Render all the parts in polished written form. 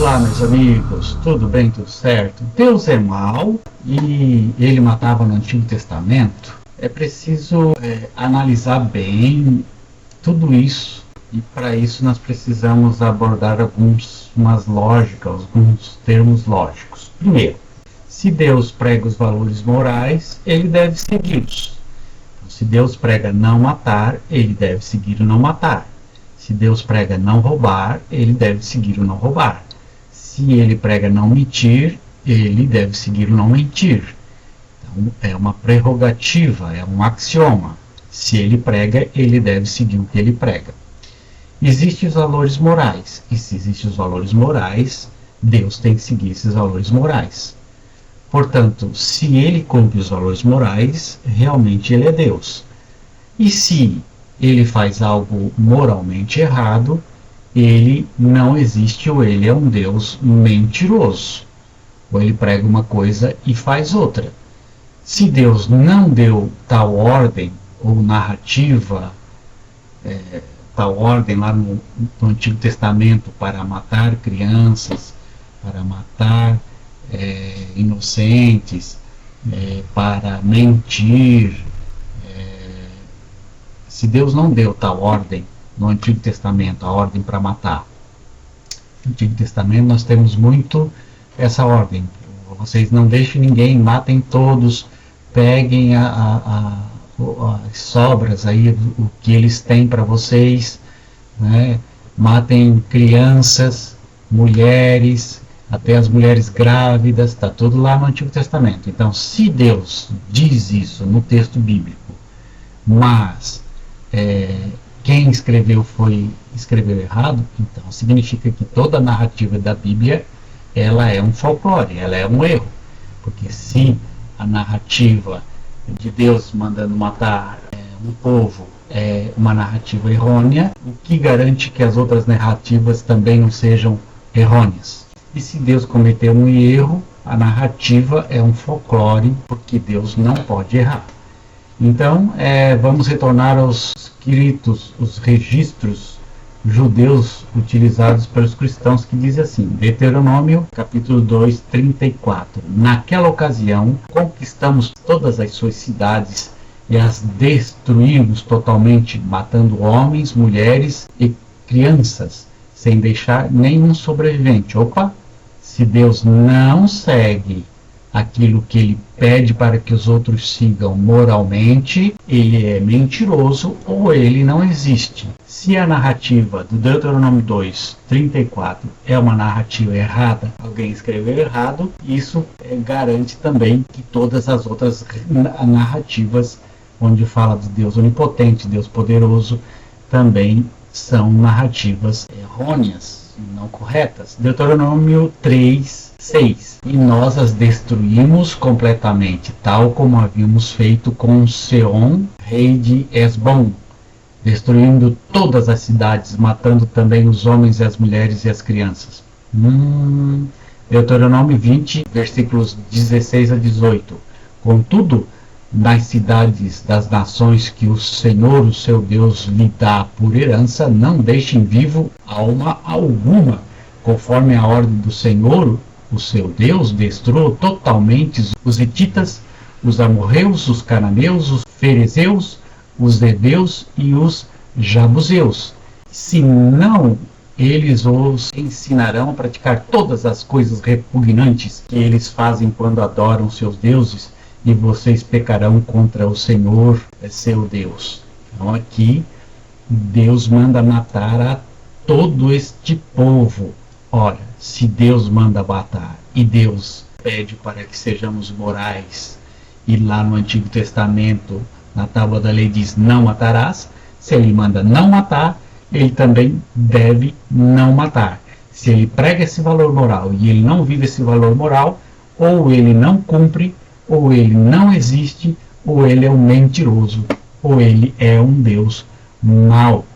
Olá, meus amigos, tudo bem, tudo certo? Deus é mau e ele matava no Antigo Testamento. É preciso analisar bem tudo isso, e para isso nós precisamos abordar alguns termos lógicos. Primeiro, se Deus prega os valores morais, ele deve segui-los. Se Deus prega não matar, ele deve seguir o não matar. Se Deus prega não roubar, ele deve seguir o não roubar. Se ele prega não mentir, ele deve seguir o não mentir. Então, é uma prerrogativa, é um axioma. Se ele prega, ele deve seguir o que ele prega. Existem os valores morais, e se existem os valores morais, Deus tem que seguir esses valores morais. Portanto, se ele cumpre os valores morais, realmente ele é Deus. E se ele faz algo moralmente errado, ele não existe, ou ele é um Deus mentiroso. Ou ele prega uma coisa e faz outra. Se Deus não deu tal ordem ou narrativa, tal ordem lá no Antigo Testamento para matar crianças, para matar inocentes, para mentir, se Deus não deu tal ordem no Antigo Testamento, a ordem para matar. No Antigo Testamento nós temos muito essa ordem. Vocês não deixem ninguém, matem todos, peguem as sobras aí, o que eles têm para vocês, né? Matem crianças, mulheres, até as mulheres grávidas, está tudo lá no Antigo Testamento. Então, se Deus diz isso no texto bíblico, mas quem escreveu escreveu errado, então significa que toda a narrativa da Bíblia ela é um folclore, ela é um erro. Porque se a narrativa de Deus mandando matar um povo é uma narrativa errônea, o que garante que as outras narrativas também não sejam errôneas? E se Deus cometeu um erro, a narrativa é um folclore, porque Deus não pode errar. Então, vamos retornar aos escritos, os registros judeus utilizados pelos cristãos, que diz assim, Deuteronômio, capítulo 2, 34. Naquela ocasião, conquistamos todas as suas cidades e as destruímos totalmente, matando homens, mulheres e crianças, sem deixar nenhum sobrevivente. Opa! Se Deus não segue aquilo que ele pede para que os outros sigam moralmente, ele é mentiroso ou ele não existe. Se a narrativa do Deuteronômio 2, 34 é uma narrativa errada, alguém escreveu errado, isso garante também que todas as outras narrativas onde fala de Deus onipotente, Deus poderoso, também são narrativas errôneas, não corretas. Deuteronômio 3, 6. E nós as destruímos completamente, tal como havíamos feito com Seom, rei de Esbom, destruindo todas as cidades, matando também os homens e as mulheres e as crianças. Deuteronômio 20, versículos 16 a 18. Contudo, nas cidades das nações que o Senhor, o seu Deus, lhe dá por herança, não deixem vivo alma alguma. Conforme a ordem do Senhor, o seu Deus, destruiu totalmente os hititas, os amorreus, os cananeus, os ferezeus, os heveus e os jabuseus. Senão, eles os ensinarão a praticar todas as coisas repugnantes que eles fazem quando adoram seus deuses, e vocês pecarão contra o Senhor, seu Deus. Então aqui, Deus manda matar a todo este povo. Ora, se Deus manda matar e Deus pede para que sejamos morais, e lá no Antigo Testamento, na tábua da lei diz não matarás, se ele manda não matar, ele também deve não matar. Se ele prega esse valor moral e ele não vive esse valor moral, ou ele não cumpre, ou ele não existe, ou ele é um mentiroso, ou ele é um Deus mau.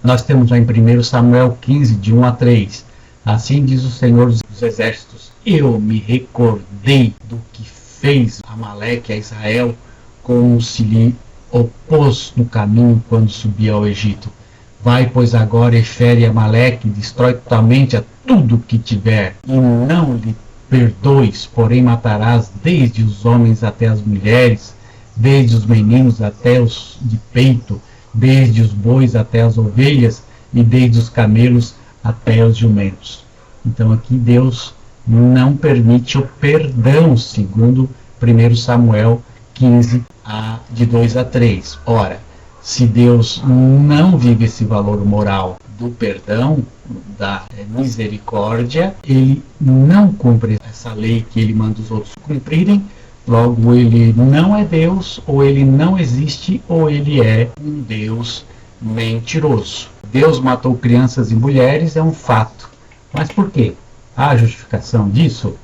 Nós temos lá em 1 Samuel 15, de 1 a 3. Assim diz o Senhor dos Exércitos, eu me recordei do que fez Amaleque a Israel, como se lhe opôs no caminho quando subia ao Egito. Vai, pois, agora e fere Amaleque, destrói totalmente a tudo que tiver, e não lhe perdoes, porém matarás desde os homens até as mulheres, desde os meninos até os de peito, desde os bois até as ovelhas, e desde os camelos até os jumentos. Então aqui Deus não permite o perdão, segundo 1 Samuel 15, de 2 a 3. Ora, se Deus não vive esse valor moral do perdão, da misericórdia, ele não cumpre essa lei que ele manda os outros cumprirem. Logo, ele não é Deus, ou ele não existe, ou ele é um Deus mentiroso. Deus matou crianças e mulheres, é um fato. Mas por quê? Há justificação disso?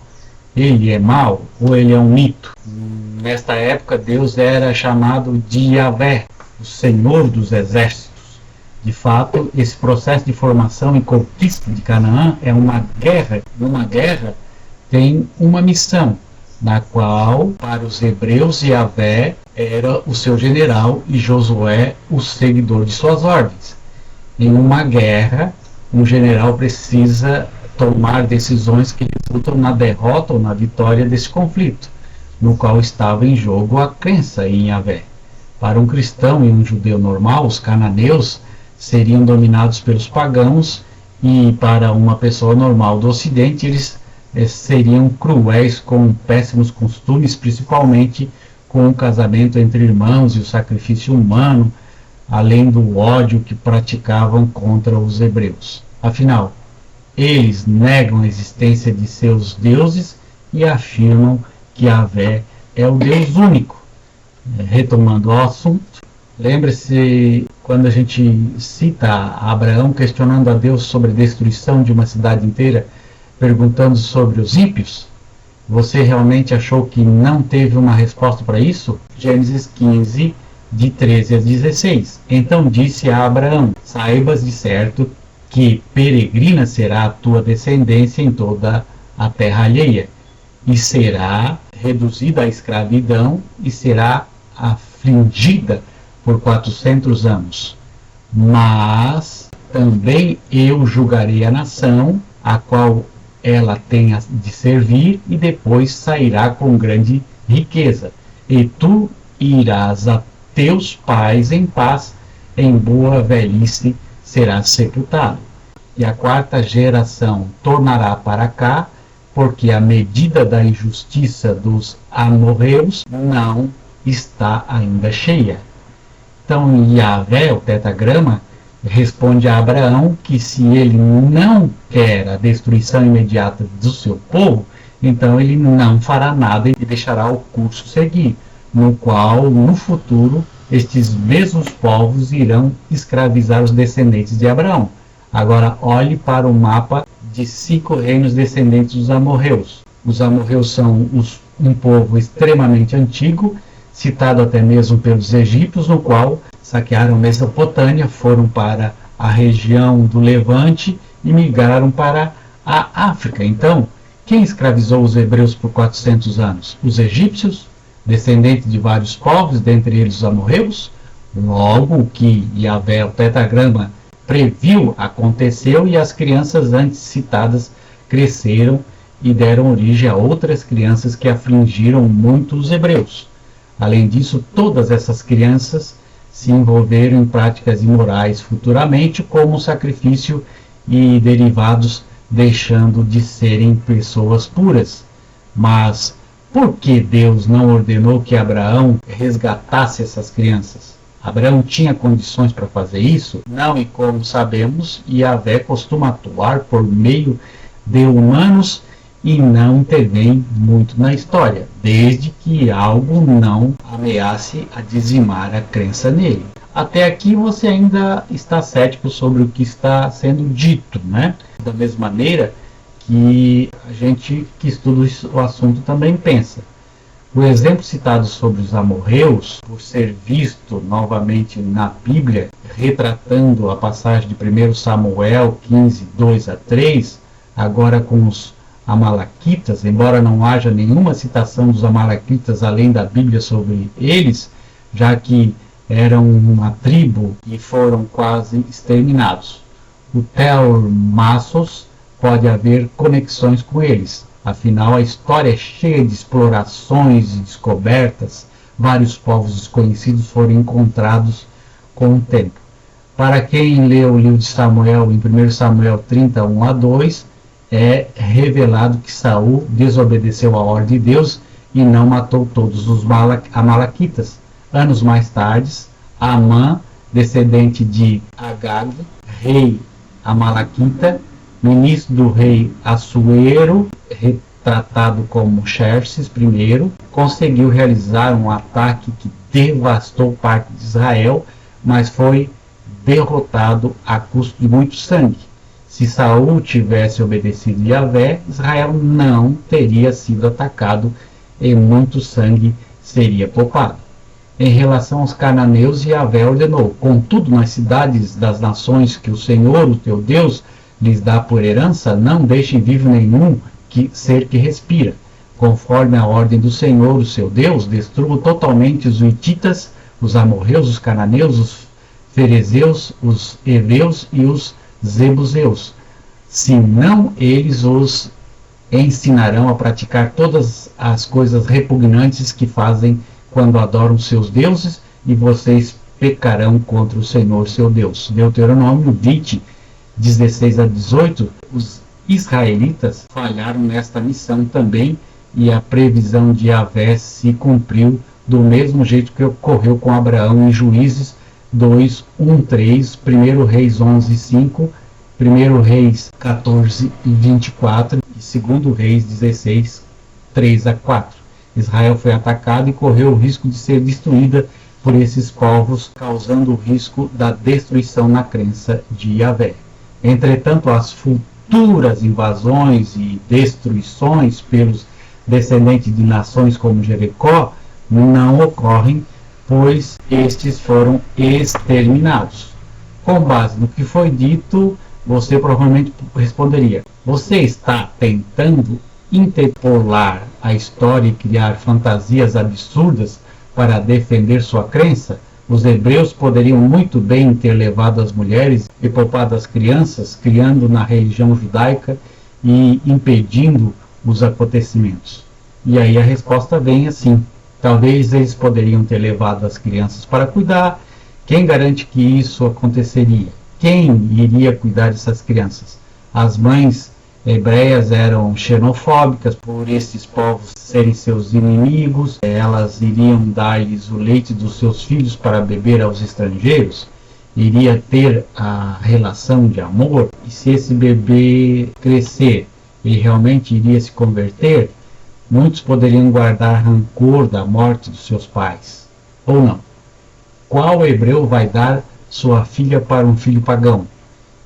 Ele é mau ou ele é um mito? Nesta época, Deus era chamado de Yahvé, o Senhor dos Exércitos. De fato, esse processo de formação e conquista de Canaã é uma guerra. Numa guerra tem uma missão, na qual, para os hebreus, Yahvé era o seu general e Josué o seguidor de suas ordens. Em uma guerra, um general precisa tomar decisões que resultam na derrota ou na vitória desse conflito, no qual estava em jogo a crença em Yahvé. Para um cristão e um judeu normal, os cananeus seriam dominados pelos pagãos, e para uma pessoa normal do Ocidente, eles seriam cruéis, com péssimos costumes, principalmente com o casamento entre irmãos e o sacrifício humano, além do ódio que praticavam contra os hebreus. Afinal, eles negam a existência de seus deuses e afirmam que Yahvé é o Deus único. Retomando o assunto, lembre-se quando a gente cita Abraão questionando a Deus sobre a destruição de uma cidade inteira, perguntando sobre os ímpios. Você realmente achou que não teve uma resposta para isso? Gênesis 15, de 13 a 16. Então disse a Abraão: saibas de certo que peregrina será a tua descendência em toda a terra alheia, e será reduzida à escravidão, e será afligida por 400 anos. Mas também eu julgarei a nação, a qual ela tenha de servir, e depois sairá com grande riqueza. E tu irás a teus pais em paz, em boa velhice serás sepultado. E a quarta geração tornará para cá, porque a medida da injustiça dos amorreus não está ainda cheia. Então Yahvé, o tetragrama, responde a Abraão que se ele não quer a destruição imediata do seu povo, então ele não fará nada e deixará o curso seguir, no qual, no futuro, estes mesmos povos irão escravizar os descendentes de Abraão. Agora olhe para o mapa de 5 reinos descendentes dos amorreus. Os amorreus são um povo extremamente antigo, citado até mesmo pelos egípcios, no qual saquearam Mesopotâmia, foram para a região do Levante e migraram para a África. Então, quem escravizou os hebreus por 400 anos? Os egípcios, descendentes de vários povos, dentre eles os amorreus. Logo, o que Yahvé, o tetragrama, previu aconteceu, e as crianças antes citadas cresceram e deram origem a outras crianças que afligiram muito os hebreus. Além disso, todas essas crianças se envolveram em práticas imorais futuramente, como sacrifício e derivados, deixando de serem pessoas puras. Mas por que Deus não ordenou que Abraão resgatasse essas crianças? Abraão tinha condições para fazer isso? Não, e como sabemos, Yahvé costuma atuar por meio de humanos e não intervém muito na história, desde que algo não ameace a dizimar a crença nele. Até aqui você ainda está cético sobre o que está sendo dito, né? Da mesma maneira que a gente que estuda o assunto também pensa. O exemplo citado sobre os amorreus, por ser visto novamente na Bíblia, retratando a passagem de 1 Samuel 15, 2 a 3, agora com os amalequitas, embora não haja nenhuma citação dos amalequitas além da Bíblia sobre eles, já que eram uma tribo e foram quase exterminados. O Theor Massos pode haver conexões com eles. Afinal, a história é cheia de explorações e descobertas. Vários povos desconhecidos foram encontrados com o tempo. Para quem leu o livro de Samuel, em 1 Samuel 30, 1 a 2, é revelado que Saul desobedeceu a ordem de Deus e não matou todos os amalequitas. Anos mais tarde, Amã, descendente de Agag, rei amalequita, ministro do rei Assuero, retratado como Xerxes I, conseguiu realizar um ataque que devastou parte de Israel, mas foi derrotado a custo de muito sangue. Se Saul tivesse obedecido Yahvé, Israel não teria sido atacado e muito sangue seria poupado. Em relação aos cananeus, Yahvé ordenou: contudo, nas cidades das nações que o Senhor, o teu Deus, lhes dá por herança, não deixem vivo nenhum ser que respira. Conforme a ordem do Senhor, o seu Deus, destrua totalmente os hititas, os amorreus, os cananeus, os ferezeus, os heveus e os zebuseus. Senão eles os ensinarão a praticar todas as coisas repugnantes que fazem quando adoram seus deuses, e vocês pecarão contra o Senhor seu Deus. Deuteronômio 20, 16 a 18. Os israelitas falharam nesta missão também, e a previsão de Yahvé se cumpriu do mesmo jeito que ocorreu com Abraão em Juízes 2, 1, 3, 1 Reis 11, 5, 1 Reis 14 e 24 e 2 Reis 16, 3 a 4. Israel foi atacada e correu o risco de ser destruída por esses povos, causando o risco da destruição na crença de Yahvé. Entretanto, as futuras invasões e destruições pelos descendentes de nações como Jericó não ocorrem, pois estes foram exterminados. Com base no que foi dito, você provavelmente responderia: você está tentando interpolar a história e criar fantasias absurdas para defender sua crença? Os hebreus poderiam muito bem ter levado as mulheres e poupado as crianças, criando na religião judaica e impedindo os acontecimentos. E aí a resposta vem assim: talvez eles poderiam ter levado as crianças para cuidar. Quem garante que isso aconteceria? Quem iria cuidar dessas crianças? As mães hebreias eram xenofóbicas por esses povos serem seus inimigos. Elas iriam dar-lhes o leite dos seus filhos para beber aos estrangeiros. Iria ter a relação de amor. E se esse bebê crescer, ele realmente iria se converter? Muitos poderiam guardar rancor da morte dos seus pais. Ou não? Qual hebreu vai dar sua filha para um filho pagão?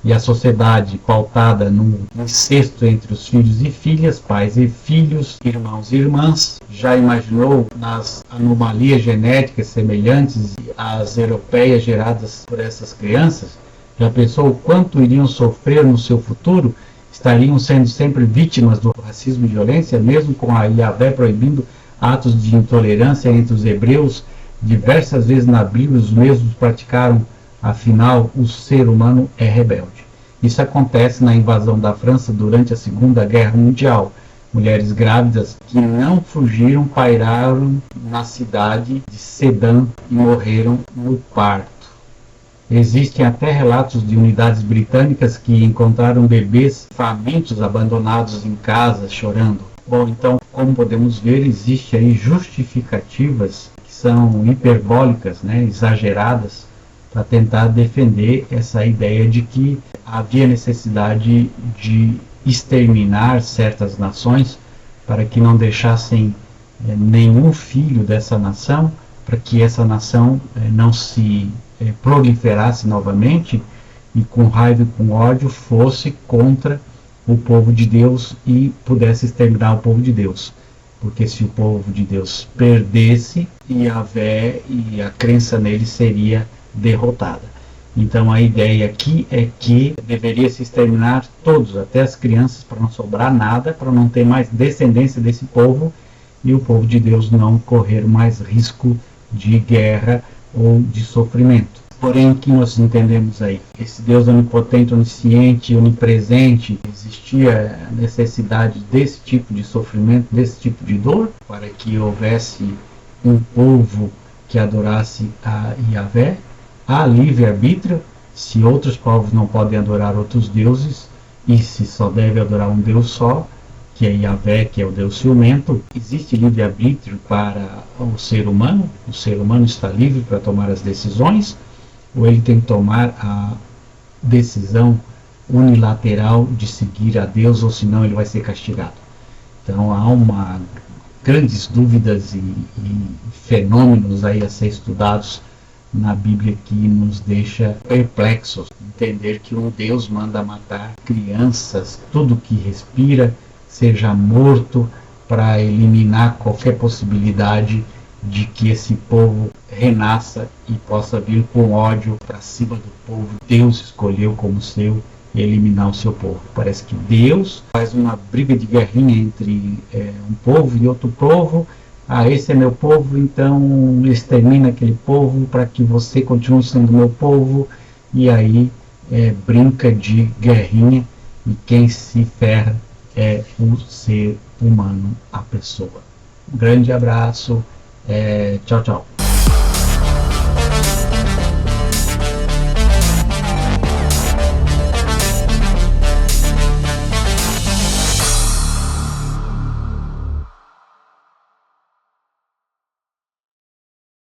E a sociedade pautada no incesto entre os filhos e filhas, pais e filhos, irmãos e irmãs, já imaginou nas anomalias genéticas semelhantes às europeias geradas por essas crianças? Já pensou o quanto iriam sofrer no seu futuro? Estariam sendo sempre vítimas do racismo e violência, mesmo com a Yahvé proibindo atos de intolerância entre os hebreus? Diversas vezes na Bíblia os mesmos praticaram. Afinal, o ser humano é rebelde. Isso acontece na invasão da França durante a Segunda Guerra Mundial. Mulheres grávidas que não fugiram pairaram na cidade de Sedan e morreram no parto. Existem até relatos de unidades britânicas que encontraram bebês famintos abandonados em casa, chorando. Bom, então, como podemos ver, existem aí justificativas que são hiperbólicas, exageradas, para tentar defender essa ideia de que havia necessidade de exterminar certas nações para que não deixassem nenhum filho dessa nação, para que essa nação não se proliferasse novamente e com raiva e com ódio fosse contra o povo de Deus e pudesse exterminar o povo de Deus. Porque se o povo de Deus perdesse, Yahvé e a crença nele seria derrotada. Então a ideia aqui é que deveria se exterminar todos, até as crianças, para não sobrar nada, para não ter mais descendência desse povo e o povo de Deus não correr mais risco de guerra ou de sofrimento. Porém, o que nós entendemos aí? Esse Deus onipotente, onisciente, onipresente, existia a necessidade desse tipo de sofrimento, desse tipo de dor, para que houvesse um povo que adorasse a Yahvé? Há livre-arbítrio, se outros povos não podem adorar outros deuses, e se só deve adorar um Deus só, que é Yahvé, que é o Deus ciumento, existe livre-arbítrio para o ser humano? O ser humano está livre para tomar as decisões? Ou ele tem que tomar a decisão unilateral de seguir a Deus, ou senão ele vai ser castigado? Então há grandes dúvidas e fenômenos aí a ser estudados na Bíblia que nos deixa perplexos. Entender que um Deus manda matar crianças, tudo que respira, seja morto, para eliminar qualquer possibilidade de que esse povo renasça e possa vir com ódio para cima do povo. Deus escolheu como seu e eliminar o seu povo. Parece que Deus faz uma briga de guerrinha entre um povo e outro povo. Esse é meu povo, então extermina aquele povo para que você continue sendo meu povo. E aí brinca de guerrinha, e quem se ferra é o ser humano, a pessoa. Um grande abraço. Tchau, tchau.